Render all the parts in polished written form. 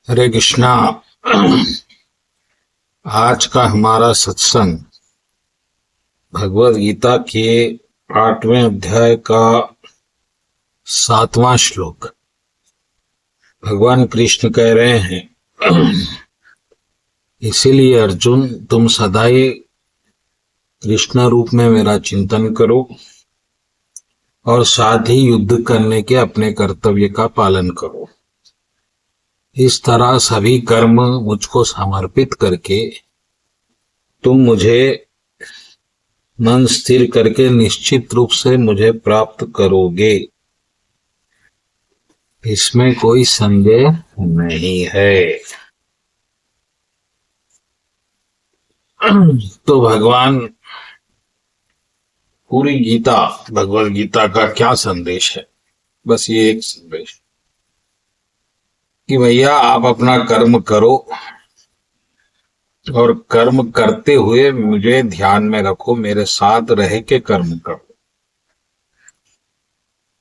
हरे कृष्णा। आज का हमारा सत्संग भगवद गीता के 8वें अध्याय का 7वां श्लोक। भगवान कृष्ण कह रहे हैं, इसीलिए अर्जुन तुम सदाई कृष्ण रूप में मेरा चिंतन करो और साथ ही युद्ध करने के अपने कर्तव्य का पालन करो। इस तरह सभी कर्म मुझको समर्पित करके तुम मुझे मन स्थिर करके निश्चित रूप से मुझे प्राप्त करोगे, इसमें कोई संदेह नहीं है। तो भगवान पूरी गीता भगवद गीता का क्या संदेश है? बस ये एक संदेश कि भैया आप अपना कर्म करो और कर्म करते हुए मुझे ध्यान में रखो, मेरे साथ रह के कर्म करो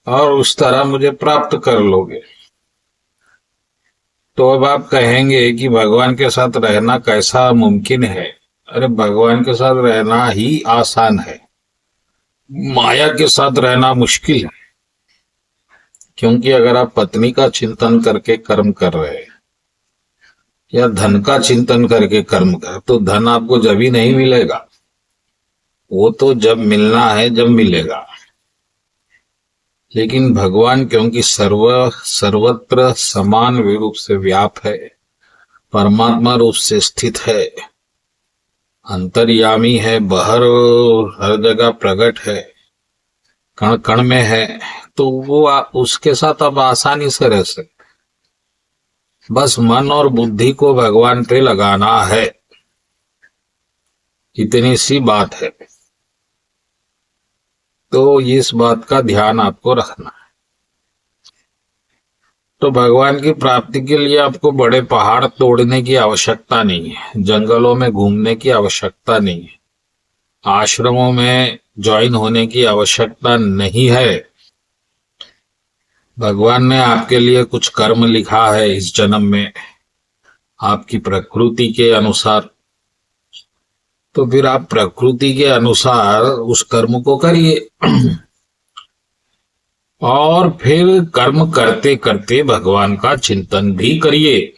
और उस तरह मुझे प्राप्त कर लोगे। तो अब आप कहेंगे कि भगवान के साथ रहना कैसा मुमकिन है? अरे भगवान के साथ रहना ही आसान है, माया के साथ रहना मुश्किल है। क्योंकि अगर आप पत्नी का चिंतन करके कर्म कर रहे हैं या धन का चिंतन करके कर्म कर, तो धन आपको जब ही नहीं मिलेगा, वो तो जब मिलना है जब मिलेगा। लेकिन भगवान क्योंकि सर्वत्र समान रूप से व्याप है, परमात्मा रूप से स्थित है, अंतर्यामी है, बाहर हर जगह प्रकट है, कण कण में है, तो वो उसके साथ आप आसानी से रह सकते। बस मन और बुद्धि को भगवान पे लगाना है, इतनी सी बात है। तो इस बात का ध्यान आपको रखना है। तो भगवान की प्राप्ति के लिए आपको बड़े पहाड़ तोड़ने की आवश्यकता नहीं है, जंगलों में घूमने की आवश्यकता नहीं है, आश्रमों में ज्वाइन होने की आवश्यकता नहीं है। भगवान ने आपके लिए कुछ कर्म लिखा है इस जन्म में, आपकी प्रकृति के अनुसार। तो फिर आप प्रकृति के अनुसार उस कर्म को करिए और फिर कर्म करते करते भगवान का चिंतन भी करिए।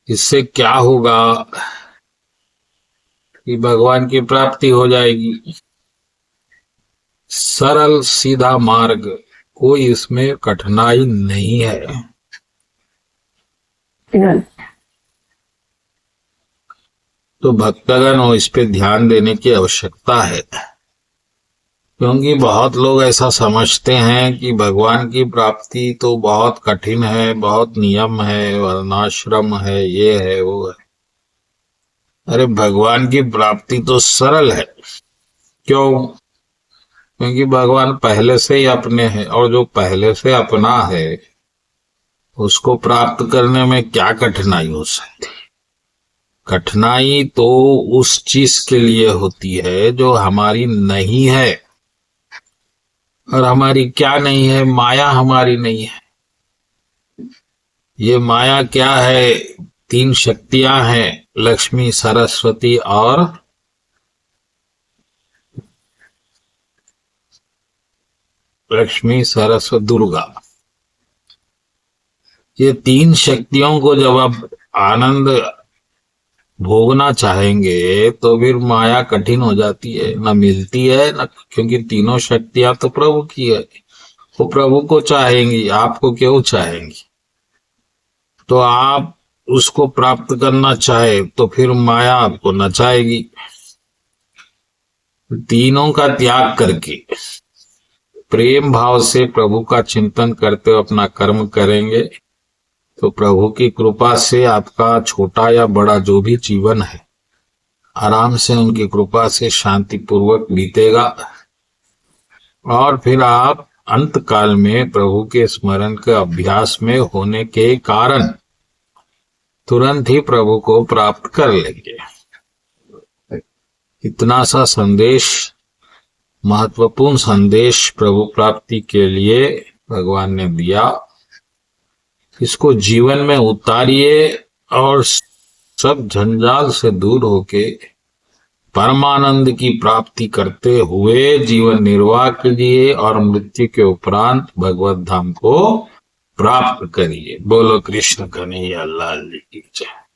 इससे क्या होगा कि भगवान की प्राप्ति हो जाएगी। सरल सीधा मार्ग, कोई इसमें कठिनाई नहीं है। तो भक्तगण इस पे ध्यान देने की आवश्यकता है, क्योंकि बहुत लोग ऐसा समझते हैं कि भगवान की प्राप्ति तो बहुत कठिन है, बहुत नियम है, वर्णाश्रम है, ये है वो है। अरे भगवान की प्राप्ति तो सरल है। क्यों? क्योंकि भगवान पहले से ही अपने हैं, और जो पहले से अपना है उसको प्राप्त करने में क्या कठिनाई हो सकती? कठिनाई तो उस चीज के लिए होती है जो हमारी नहीं है। और हमारी क्या नहीं है? माया हमारी नहीं है। ये माया क्या है? 3 शक्तियां हैं, लक्ष्मी, सरस्वती और दुर्गा। ये 3 शक्तियों को जब आप आनंद भोगना चाहेंगे तो फिर माया कठिन हो जाती है, न मिलती है न, क्योंकि तीनों शक्तियां तो प्रभु की है। वो प्रभु को चाहेंगी, आपको क्यों चाहेंगी? तो आप उसको प्राप्त करना चाहे तो फिर माया आपको नचाएगी। तीनों का त्याग करके प्रेम भाव से प्रभु का चिंतन करते हुए अपना कर्म करेंगे तो प्रभु की कृपा से आपका छोटा या बड़ा जो भी जीवन है आराम से उनकी कृपा से शांति पूर्वक बीतेगा। और फिर आप अंत काल में प्रभु के स्मरण के अभ्यास में होने के कारण तुरंत ही प्रभु को प्राप्त कर लेंगे। इतना सा संदेश, महत्वपूर्ण संदेश प्रभु प्राप्ति के लिए भगवान ने दिया। इसको जीवन में उतारिए और सब झंझाल से दूर होके परमानंद की प्राप्ति करते हुए जीवन निर्वाह कीजिए और मृत्यु के उपरांत भगवत धाम को प्राप्त करिए। बोलो कृष्ण कन्हैया लाल जी की जय।